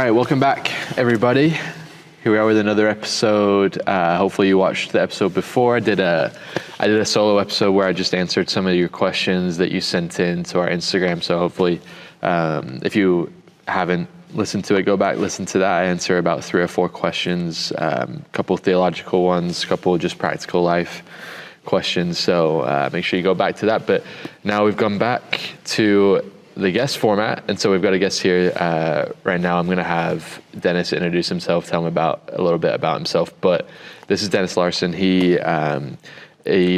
right, welcome back, everybody. Here we are with another episode. Hopefully you watched the episode before. I did a solo episode where I just answered some of your questions that you sent in to our Instagram. So hopefully, if you haven't listened to it, go back, listen to that. I answer about 3 or 4 questions, a couple theological ones, a couple just practical life questions. So make sure you go back to that. But now we've gone back to the guest format, and so we've got a guest here right now. I'm going to have Dennis introduce himself, tell him a little bit about himself. But this is Dennis Larson. He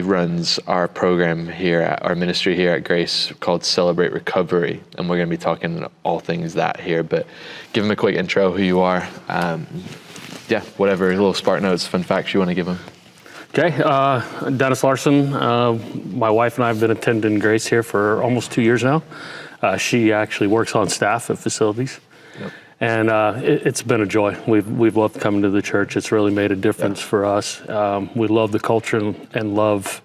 runs our program here, our ministry here at Grace called Celebrate Recovery, and we're going to be talking all things that here. But give him a quick intro, who you are. Whatever little spark notes, fun facts you want to give him. Okay, Dennis Larson. My wife and I have been attending Grace here for almost 2 years now. She actually works on staff at facilities. Yep. And it's been a joy. We've loved coming to the church. It's really made a difference for us. We love the culture and love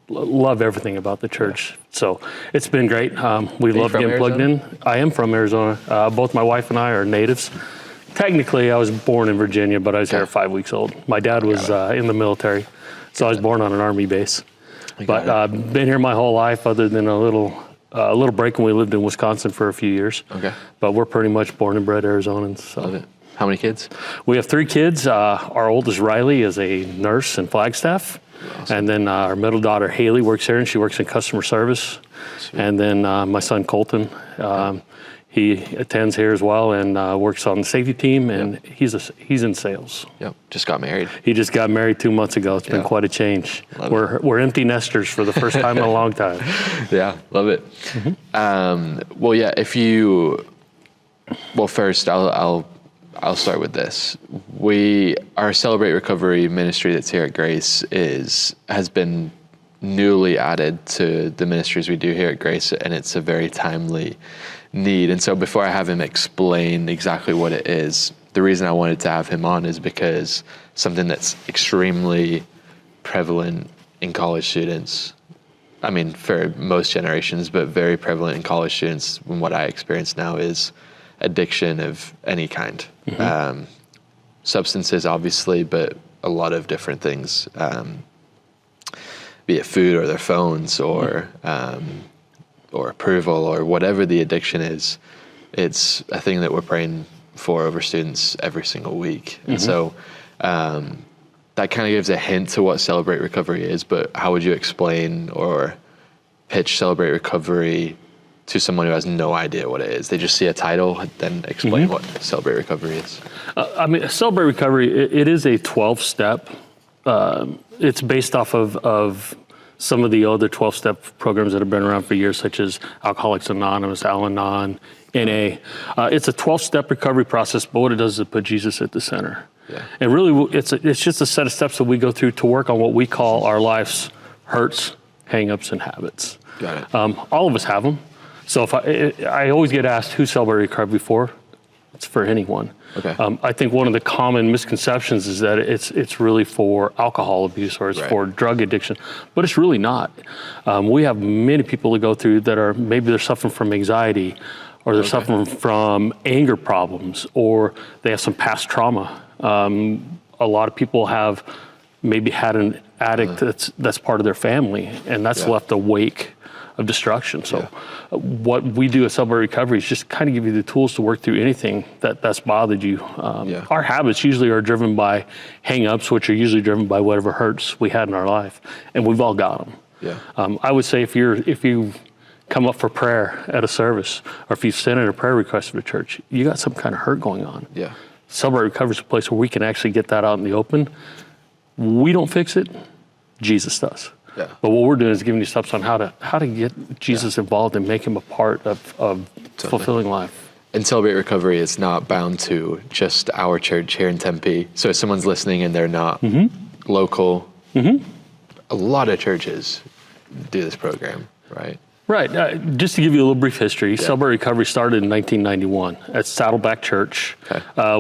everything about the church. So it's been great. We love getting plugged in. I am from Arizona. Both my wife and I are natives. Technically, I was born in Virginia, but I was here at 5 weeks old. My dad was in the military, so I was born on an Army base. But I've been here my whole life, other than a little break when we lived in Wisconsin for a few years. Okay. But we're pretty much born and bred Arizonans. So. Love it. How many kids? We have 3 kids. Our oldest, Riley, is a nurse in Flagstaff. Awesome. And then our middle daughter, Haley, works here, and she works in customer service. Sweet. And then my son, Colton, he attends here as well and works on the safety team, and he's in sales. Yep, just got married. He just got married 2 months ago. It's been quite a change. We're empty nesters for the first time in a long time. Yeah, love it. Mm-hmm. First I'll start with this. Our Celebrate Recovery ministry that's here at Grace has been newly added to the ministries we do here at Grace, and it's a very timely need. And so before I have him explain exactly what it is, the reason I wanted to have him on is because something that's extremely prevalent in college students, I mean, for most generations, but very prevalent in college students, and what I experience now is addiction of any kind. Mm-hmm. Substances, obviously, but a lot of different things, be it food or their phones or approval or whatever the addiction is. It's a thing that we're praying for over students every single week. Mm-hmm. And so that kind of gives a hint to what Celebrate Recovery is, but how would you explain or pitch Celebrate Recovery to someone who has no idea what it is? They just see a title, then explain what Celebrate Recovery is. Celebrate Recovery, it is a 12-step. It's based off of some of the other 12-step programs that have been around for years, such as Alcoholics Anonymous, Al-Anon, NA. It's a 12-step recovery process, but what it does is it put Jesus at the center. Yeah. And really, it's just a set of steps that we go through to work on what we call our life's hurts, hang-ups, and habits. Got it. All of us have them. So if I always get asked, who Celebrate Recovery for? It's for anyone. Okay. I think one of the common misconceptions is that it's really for alcohol abuse or it's for drug addiction, but it's really not. We have many people to go through that are, maybe they're suffering from anxiety, or they're suffering from anger problems, or they have some past trauma. A lot of people have maybe had an addict that's part of their family, and that's left a wake of destruction. So what we do at Celebrate Recovery is just kind of give you the tools to work through anything that's bothered you. Our habits usually are driven by hang-ups, which are usually driven by whatever hurts we had in our life, and we've all got them. Yeah. I would say if you come up for prayer at a service, or if you send in a prayer request for the church, you got some kind of hurt going on. Yeah. Celebrate Recovery is a place where we can actually get that out in the open. We don't fix it, Jesus does. Yeah. But what we're doing is giving you steps on how to get Jesus involved and make him a part of fulfilling life. And Celebrate Recovery is not bound to just our church here in Tempe. So if someone's listening and they're not local, a lot of churches do this program, right? Right. Just to give you a little brief history, Celebrate Recovery started in 1991 at Saddleback Church,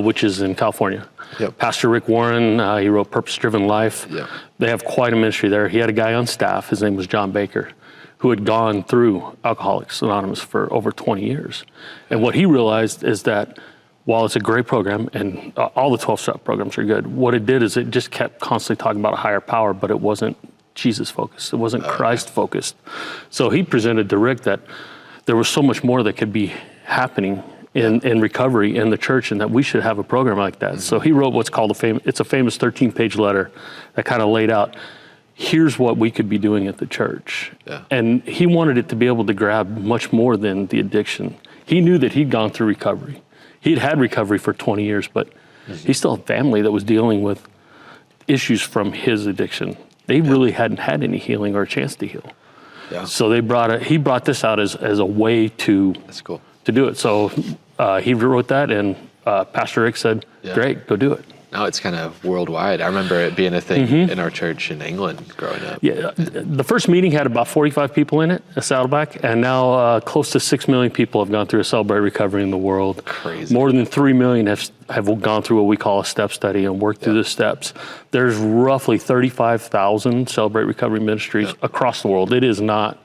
which is in California. Yep. Pastor Rick Warren, he wrote Purpose Driven Life. Yep. They have quite a ministry there. He had a guy on staff, his name was John Baker, who had gone through Alcoholics Anonymous for over 20 years. And what he realized is that while it's a great program, and all the 12-step programs are good, what it did is it just kept constantly talking about a higher power, but it wasn't Jesus-focused. It wasn't Christ-focused. So he presented to Rick that there was so much more that could be happening in recovery in the church, and that we should have a program like that. Mm-hmm. So he wrote what's called it's a famous 13-page letter that kind of laid out, here's what we could be doing at the church. Yeah. And he wanted it to be able to grab much more than the addiction. He knew that he'd gone through recovery. He'd had recovery for 20 years, but he still had family that was dealing with issues from his addiction. They really hadn't had any healing or a chance to heal. Yeah. So he brought this out as a way to do it. So he wrote that, and Pastor Rick said, great, go do it. Now it's kind of worldwide. I remember it being a thing in our church in England growing up. Yeah, the first meeting had about 45 people in it, a Saddleback, and now close to 6 million people have gone through a Celebrate Recovery in the world. Crazy. More than 3 million have gone through what we call a step study and worked through the steps. There's roughly 35,000 Celebrate Recovery ministries across the world. It is not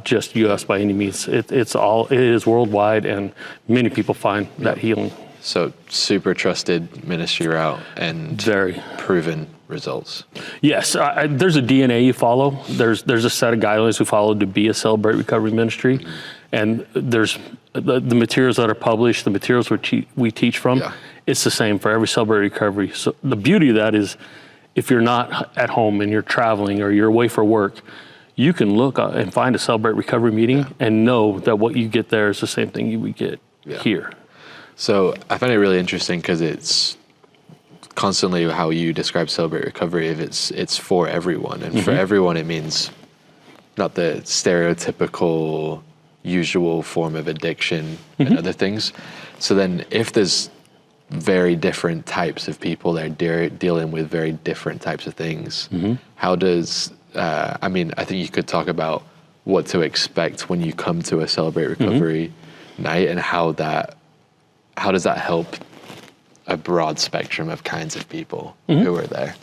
just U.S. by any means. It is worldwide, and many people find that healing. So super trusted ministry route and very proven results. Yes, there's a DNA you follow. There's a set of guidelines we follow to be a Celebrate Recovery ministry, and there's the materials that are published, the materials we teach from. Yeah. It's the same for every Celebrate Recovery. So the beauty of that is, if you're not at home and you're traveling or you're away for work, you can look and find a Celebrate Recovery meeting and know that what you get there is the same thing you would get here. So I find it really interesting because it's constantly how you describe Celebrate Recovery. If it's for everyone, and for everyone, it means not the stereotypical usual form of addiction and other things. So then if there's very different types of people that are dealing with very different types of things, how does, I think you could talk about what to expect when you come to a Celebrate Recovery night, and how does that help a broad spectrum of kinds of people who are there?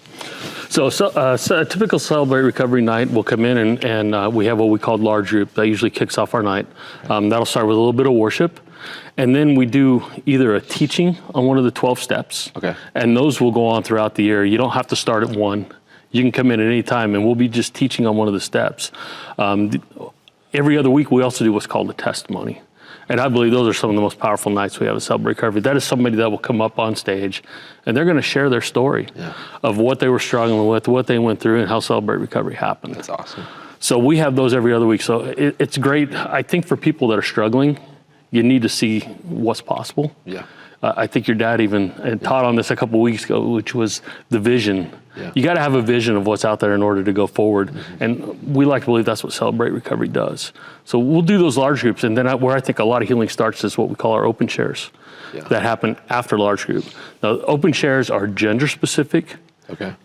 So a typical Celebrate Recovery night will come in, and we have what we call large group. That usually kicks off our night. That'll start with a little bit of worship. And then we do either a teaching on one of the 12 steps. Okay. And those will go on throughout the year. You don't have to start at one. You can come in at any time, and we'll be just teaching on one of the steps. Every other week, we also do what's called a testimony. And I believe those are some of the most powerful nights we have at Celebrate Recovery. That is somebody that will come up on stage, and they're going to share their story of what they were struggling with, what they went through, and how Celebrate Recovery happened. That's awesome. So we have those every other week. So it's great. I think for people that are struggling, you need to see what's possible. Yeah. I think your dad even taught on this a couple of weeks ago, which was the vision. Yeah. You got to have a vision of what's out there in order to go forward. And we like to believe that's what Celebrate Recovery does. So we'll do those large groups. And then where I think a lot of healing starts is what we call our open shares that happen after large group. Now, open shares are gender specific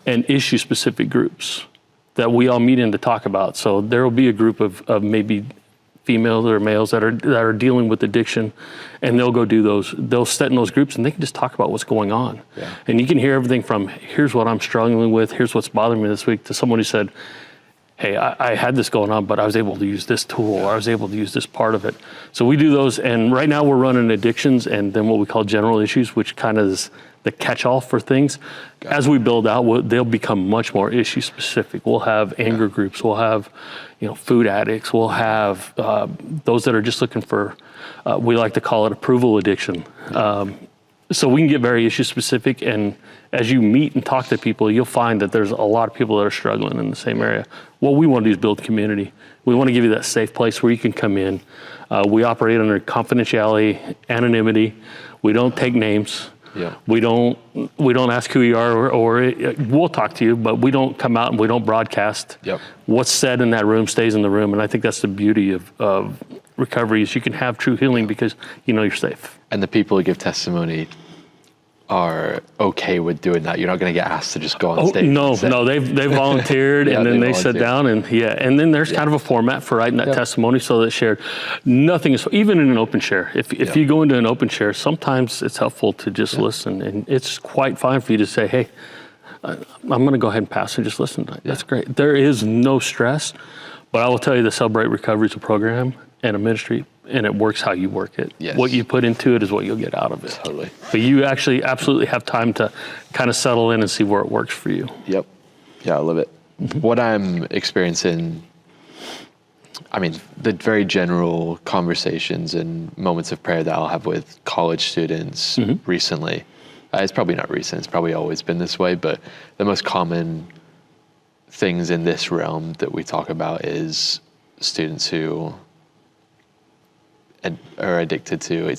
and issue specific groups that we all meet in to talk about. So there will be a group of maybe females or males that are dealing with addiction, and they'll go do those. They'll sit in those groups and they can just talk about what's going on. Yeah. And you can hear everything from, here's what I'm struggling with, here's what's bothering me this week, to someone who said, hey, I had this going on, but I was able to use this tool, or I was able to use this part of it. So we do those, and right now we're running addictions and then what we call general issues, which kind of is the catch-all for things. As we build out, they'll become much more issue specific. We'll have anger groups, we'll have food addicts, we'll have those that are just looking for, we like to call it approval addiction. So we can get very issue specific, and as you meet and talk to people, you'll find that there's a lot of people that are struggling in the same area. What we want to do is build community. We want to give you that safe place where you can come in. We operate under confidentiality, anonymity. We don't take names. Yeah. We don't ask who you are, or we'll talk to you, but we don't come out and we don't broadcast. Yep. What's said in that room stays in the room, and I think that's the beauty of recovery, is you can have true healing because you know you're safe. And the people who give testimony are okay with doing that. You're not going to get asked to just go on stage. No, they volunteered Yeah, and then they volunteered. sit down and then there's kind of a format for writing that testimony so that shared. Nothing is, even in an open share, if you go into an open share, sometimes it's helpful to just listen, and it's quite fine for you to say, hey, I'm going to go ahead and pass and just listen. That's great. There is no stress, but I will tell you the Celebrate Recovery is a program and a ministry, and it works how you work it. Yes. What you put into it is what you'll get out of it. Totally. But you actually absolutely have time to kind of settle in and see where it works for you. Yep. Yeah, I love it. What I'm experiencing, I mean, the very general conversations and moments of prayer that I'll have with college students recently, it's probably not recent, it's probably always been this way, but the most common things in this realm that we talk about is students who are addicted to, it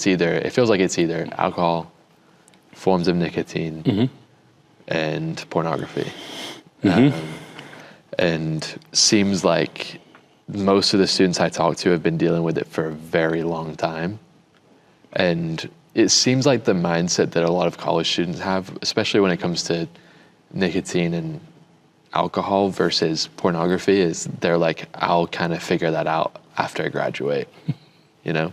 feels like it's either alcohol, forms of nicotine, and pornography. And seems like most of the students I talk to have been dealing with it for a very long time. And it seems like the mindset that a lot of college students have, especially when it comes to nicotine and alcohol versus pornography, is they're like, I'll kind of figure that out after I graduate, you know?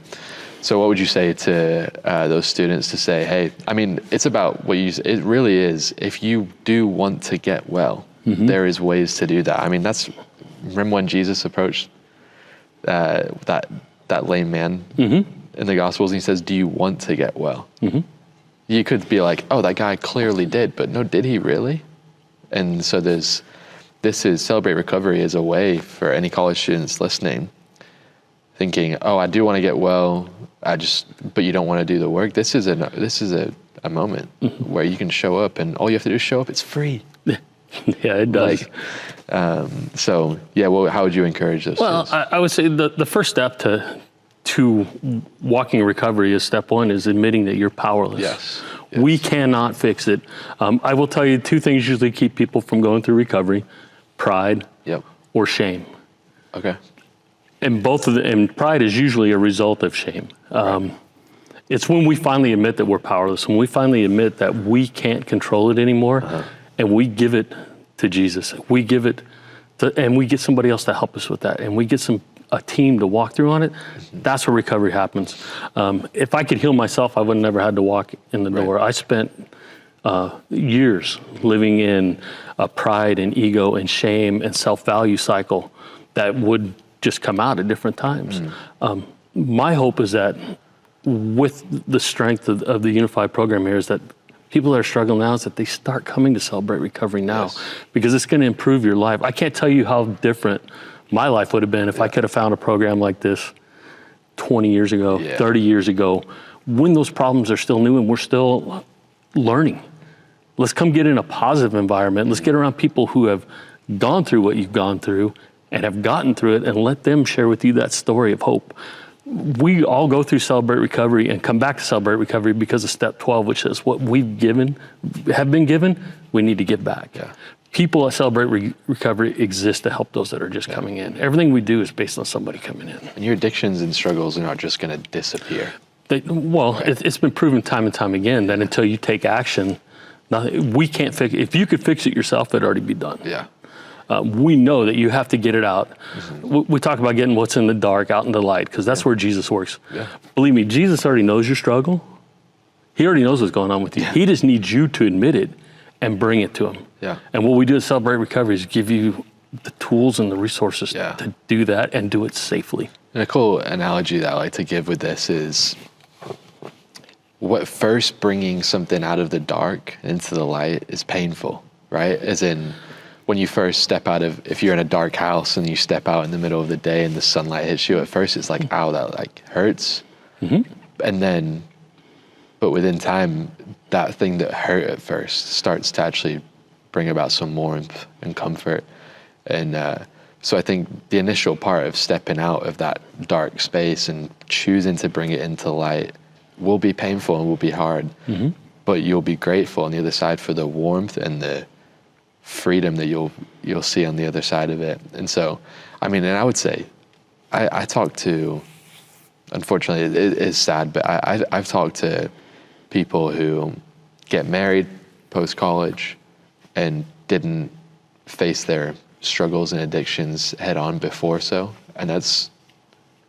So what would you say to those students to say, hey, I mean, it's about what it really is. If you do want to get well, there is ways to do that. I mean, remember when Jesus approached that lame man in the Gospels, and he says, do you want to get well? You could be like, oh, that guy clearly did, but no, did he really? And so Celebrate Recovery is a way for any college students listening, thinking, oh, I do want to get well, but you don't want to do the work. This is a moment where you can show up, and all you have to do is show up. It's free. Yeah, it does. How would you encourage those? Well, I would say the first step to walking recovery is step one is admitting that you're powerless. Yes. We cannot fix it. I will tell you two things usually keep people from going through recovery: pride or shame. Okay. And and pride is usually a result of shame. It's when we finally admit that we're powerless, when we finally admit that we can't control it anymore, and we give it to Jesus. We give it and we get somebody else to help us with that, and we get a team to walk through on it. That's where recovery happens. If I could heal myself, I would have never had to walk in the door. I spent years living in a pride and ego and shame and self-value cycle that would just come out at different times. My hope is that with the strength of the Unified program here is that people that are struggling now is that they start coming to Celebrate Recovery now, because it's going to improve your life. I can't tell you how different my life would have been if I could have found a program like this 20 years ago, 30 years ago, when those problems are still new and we're still learning. Let's come get in a positive environment. Let's get around people who have gone through what you've gone through and have gotten through it, and let them share with you that story of hope. We all go through Celebrate Recovery and come back to Celebrate Recovery because of step 12, which says what we've have been given, we need to give back. People at Celebrate Recovery exist to help those that are just coming in. Everything we do is based on somebody coming in. And your addictions and struggles are not just going to disappear. It's been proven time and time again that until you take action, we can't fix it. If you could fix it yourself, it'd already be done. We know that you have to get it out. We talk about getting what's in the dark out in the light, because that's where Jesus works. Believe me, Jesus already knows your struggle. He already knows what's going on with you. He just needs you to admit it and bring it to him. And what we do at Celebrate Recovery is give you the tools and the resources to do that and do it safely. And a cool analogy that I like to give with this is what first bringing something out of the dark into the light is painful, right? As in, when you first step if you're in a dark house and you step out in the middle of the day and the sunlight hits you, at first it's like, ow, that like hurts. And then, but within time, that thing that hurt at first starts to actually bring about some warmth and comfort. And so I think the initial part of stepping out of that dark space and choosing to bring it into light will be painful and will be hard, but you'll be grateful on the other side for the warmth and the freedom that you'll see on the other side of it. And so, I mean, and I would say, I talk to, unfortunately, it is sad, but I've talked to people who get married post-college and didn't face their struggles and addictions head on before so. And that's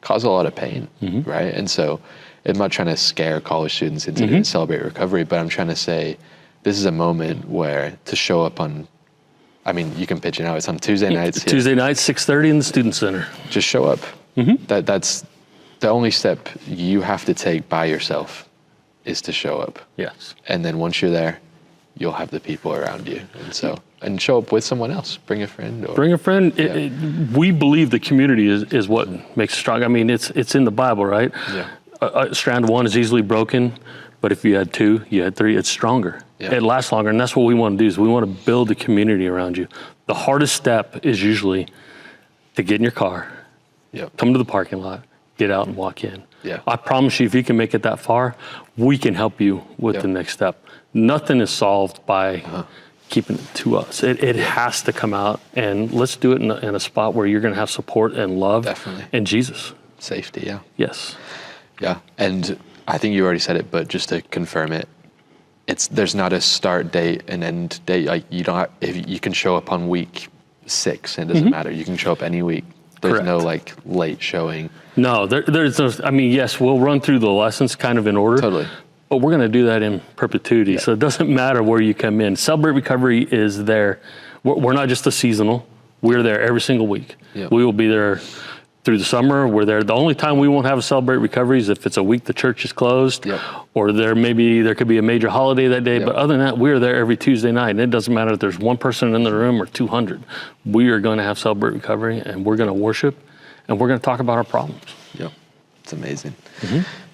caused a lot of pain, right? And so I'm not trying to scare college students into doing Celebrate Recovery, but I'm trying to say this is a moment where to show up on, I mean, you can pitch it out. It's on Tuesday nights. Tuesday nights, 6:30 in the Student Center. Just show up. That's the only step you have to take by yourself is to show up. Yes. And then once you're there, you'll have the people around you. And show up with someone else. Bring a friend. Bring a friend. We believe the community is what makes it strong. I mean, it's in the Bible, right? Yeah. Strand one is easily broken, but if you had two, you had three, it's stronger. Yeah. It lasts longer, and that's what we want to do, is we want to build a community around you. The hardest step is usually to get in your car, come to the parking lot, get out and walk in. Yeah. I promise you, if you can make it that far, we can help you with the next step. Nothing is solved by keeping it to us. It has to come out, and let's do it in a spot where you're going to have support and love. Definitely. And Jesus. Safety, yeah. Yes. Yeah, and I think you already said it, but just to confirm it, there's not a start date and end date. Like if you can show up on week 6, and it doesn't matter. You can show up any week. There's Correct. no like late showing. No, there's no. I mean, yes, we'll run through the lessons kind of in order. Totally. But we're going to do that in perpetuity, so it doesn't matter where you come in. Celebrate Recovery is there. We're not just a seasonal. We're there every single week. Yep. We will be there through the summer. We're there. The only time we won't have a Celebrate Recovery is if it's a week the church is closed, or there could be a major holiday that day. But other than that, we're there every Tuesday night, and it doesn't matter if there's one person in the room or 200. We are going to have Celebrate Recovery, and we're going to worship, and we're going to talk about our problems. Yep, it's amazing.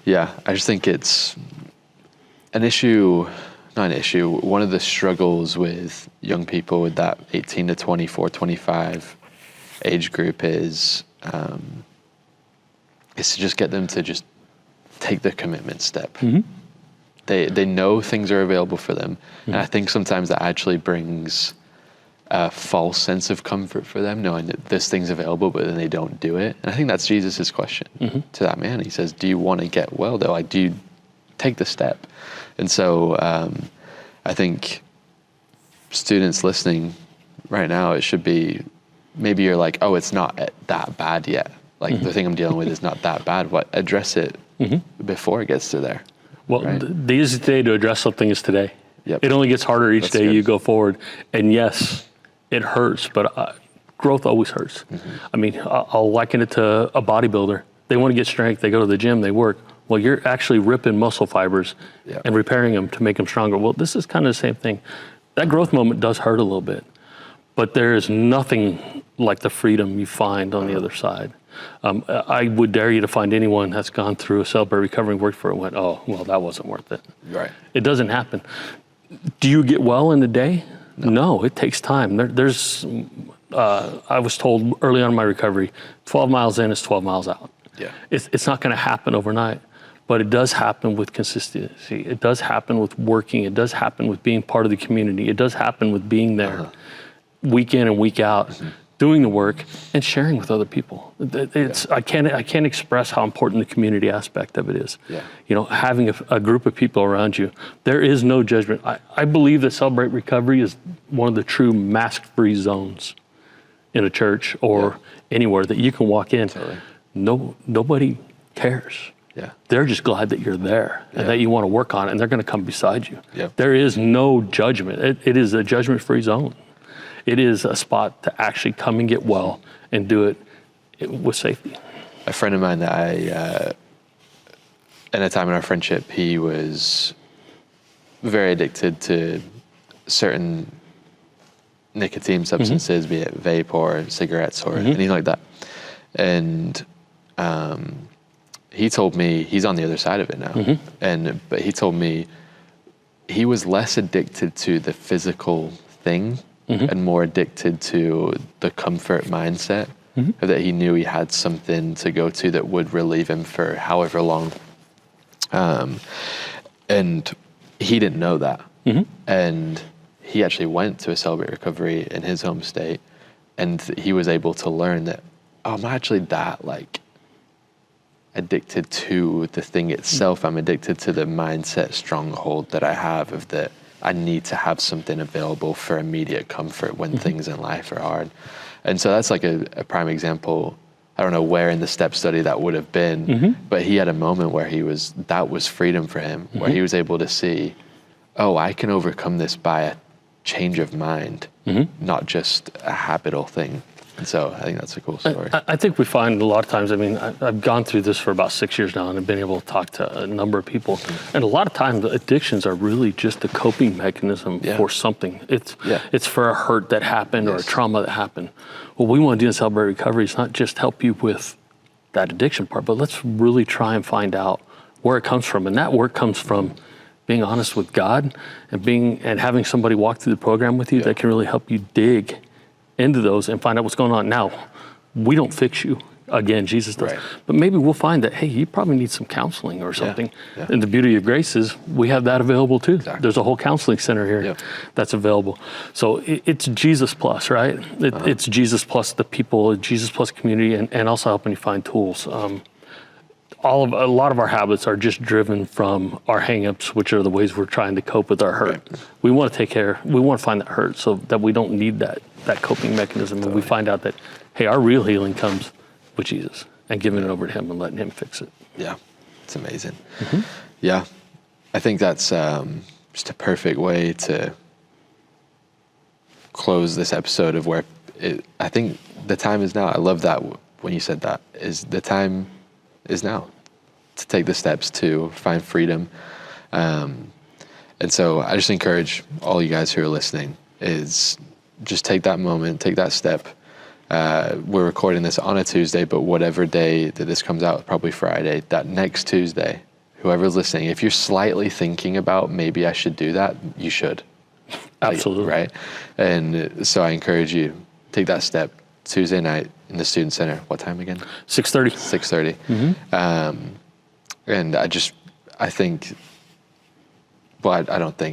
Yeah, I just think it's an issue. Not an issue. One of the struggles with young people with that 18 to 24, 25 age group is to just get them to just take the commitment step. They know things are available for them. And I think sometimes that actually brings a false sense of comfort for them, knowing that this thing's available, but then they don't do it. And I think that's Jesus's question to that man. He says, do you want to get well, though? Like, do you take the step? And so I think students listening right now, it should be, maybe you're like, oh, it's not that bad yet. Like the thing I'm dealing with is not that bad. Address it before it gets to there. Well, right? the easiest day to address something is today. Yep. It only gets harder each That's day good. you go forward. And yes, it hurts, but growth always hurts. I mean, I'll liken it to a bodybuilder. They want to get strength. They go to the gym. They work. Well, you're actually ripping muscle fibers and repairing them to make them stronger. Well, this is kind of the same thing. That growth moment does hurt a little bit, but there is nothing like the freedom you find on the other side. I would dare you to find anyone that's gone through a Celebrate Recovery and worked for it and went, oh, well, that wasn't worth it. Right. It doesn't happen. Do you get well in a day? No, it takes time. I was told early on in my recovery, 12 miles in is 12 miles out. Yeah. It's not going to happen overnight, but it does happen with consistency. It does happen with working. It does happen with being part of the community. It does happen with being there week in and week out, doing the work and sharing with other people. I can't express how important the community aspect of it is. Yeah. You know, having a group of people around you. There is no judgment. I believe that Celebrate Recovery is one of the true mask-free zones in a church or anywhere that you can walk in. Totally. Nobody cares. Yeah. They're just glad that you're there and that you want to work on it, and they're going to come beside you. Yep. There is no judgment. It is a judgment-free zone. It is a spot to actually come and get well and do it with safety. A friend of mine that in a time in our friendship, he was very addicted to certain nicotine substances, be it vape or cigarettes or anything like that. And he told me, he's on the other side of it now. But he told me he was less addicted to the physical thing and more addicted to the comfort mindset that he knew he had something to go to that would relieve him for however long. And he didn't know that. And he actually went to a Celebrate Recovery in his home state, and he was able to learn that, oh, I'm actually that like addicted to the thing itself. I'm addicted to the mindset stronghold that I have of that I need to have something available for immediate comfort when things in life are hard. And so that's like a prime example. I don't know where in the step study that would have been, but he had a moment where that was freedom for him, where he was able to see, oh, I can overcome this by a change of mind, not just a habitual thing. And so I think that's a cool story. I think we find a lot of times, I mean, I've gone through this for about 6 years now and I've been able to talk to a number of people. And a lot of times the addictions are really just a coping mechanism for something. It's for a hurt that happened or a trauma that happened. What we want to do in Celebrate Recovery is not just help you with that addiction part, but let's really try and find out where it comes from. And that work comes from being honest with God and having somebody walk through the program with you that can really help you dig into those and find out what's going on. Now, we don't fix you. Again, Jesus does. Right. But maybe we'll find that, hey, you probably need some counseling or something. Yeah. And the beauty of Grace is we have that available too. Exactly. There's a whole counseling center here that's available. So it's Jesus plus, right? It's Jesus plus the people, Jesus plus community, and also helping you find tools. A lot of our habits are just driven from our hangups, which are the ways we're trying to cope with our hurt. Right. We want to find that hurt so that we don't need that coping mechanism. And we find out that, hey, our real healing comes with Jesus and giving it over to him and letting him fix it. Yeah. It's amazing. Yeah. I think that's just a perfect way to close this episode of I think the time is now. I love that when you said that, is the time is now to take the steps to find freedom. And so I just encourage all you guys who are listening is just take that moment, take that step. We're recording this on a Tuesday, but whatever day that this comes out, probably Friday, that next Tuesday, whoever's listening, if you're slightly thinking about maybe I should do that, you should. Absolutely. Right? And so I encourage you, take that step Tuesday night in the Student Center. What time again? 6:30. 6:30. And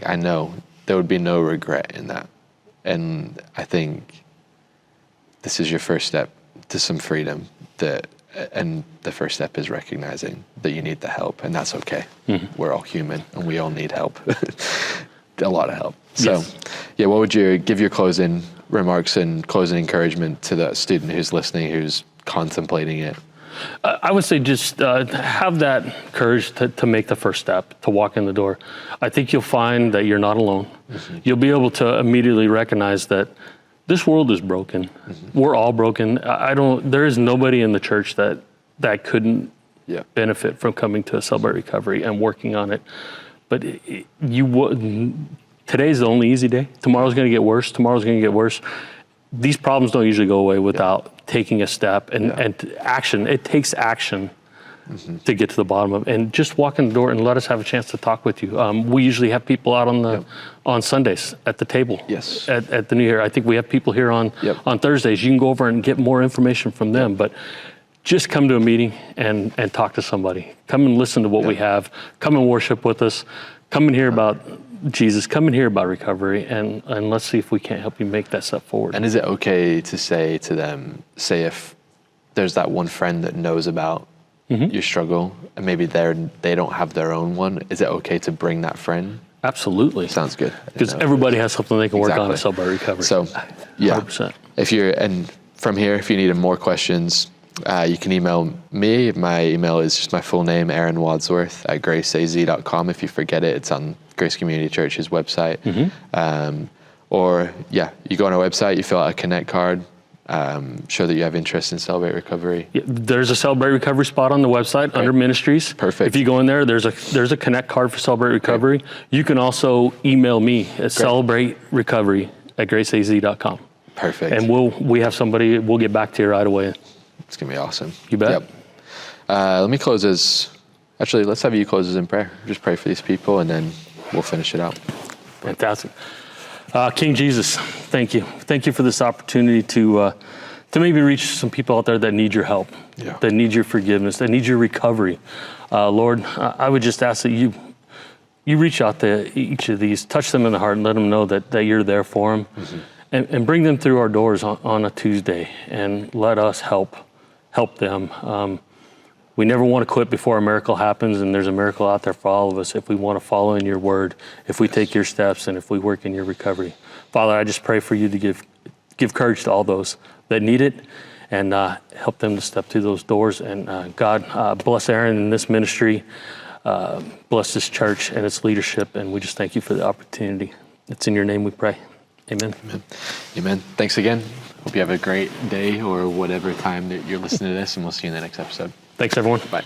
I know there would be no regret in that. And I think this is your first step to some freedom. And the first step is recognizing that you need the help, and that's okay. We're all human, and we all need help. A lot of help. So, what would you give your closing remarks and closing encouragement to the student who's listening, who's contemplating it? I would say just have that courage to make the first step, to walk in the door. I think you'll find that you're not alone. You'll be able to immediately recognize that this world is broken. We're all broken. There is nobody in the church that couldn't benefit from coming to a Celebrate Recovery and working on it. But today's the only easy day. Tomorrow's going to get worse. Tomorrow's going to get worse. These problems don't usually go away without taking a step and action. It takes action to get to the bottom of it. And just walk in the door and let us have a chance to talk with you. We usually have people out on Sundays at the table at the New Year. I think we have people here on Thursdays. You can go over and get more information from them. But just come to a meeting and talk to somebody. Come and listen to what we have. Come and worship with us. Come and hear about Jesus. Come and hear about recovery, and let's see if we can't help you make that step forward. And is it okay to say to them, if there's that one friend that knows about your struggle, and maybe they don't have their own one, is it okay to bring that friend? Absolutely. Sounds good. Because everybody has something they can work on to Celebrate Recovery. So, 100%. And from here, if you need more questions, you can email me. My email is just my full name, Aaron Wadsworth @graceaz.com. If you forget it, it's on Grace Community Church's website. Or you go on our website, you fill out a Connect card, show that you have interest in Celebrate Recovery. There's a Celebrate Recovery spot on the website under Ministries. Perfect. If you go in there, there's a Connect card for Celebrate Recovery. You can also email me at celebraterecovery@graceaz.com. Perfect. And we have somebody, we'll get back to you right away. It's going to be awesome. You bet. Yep. Let me close let's have you close us in prayer. Just pray for these people, and then we'll finish it out. Fantastic. King Jesus, thank you. Thank you for this opportunity to maybe reach some people out there that need your help, that need your forgiveness, that need your recovery. Lord, I would just ask that you reach out to each of these, touch them in the heart, and let them know that you're there for them, and bring them through our doors on a Tuesday, and let us help them. We never want to quit before a miracle happens, and there's a miracle out there for all of us if we want to follow in your word, if we take your steps, and if we work in your recovery. Father, I just pray for you to give courage to all those that need it, and help them to step through those doors. And God, bless Aaron and this ministry, bless this church and its leadership, and we just thank you for the opportunity. It's in your name we pray. Amen. Amen. Amen. Thanks again. Hope you have a great day or whatever time that you're listening to this, and we'll see you in the next episode. Thanks, everyone. Bye.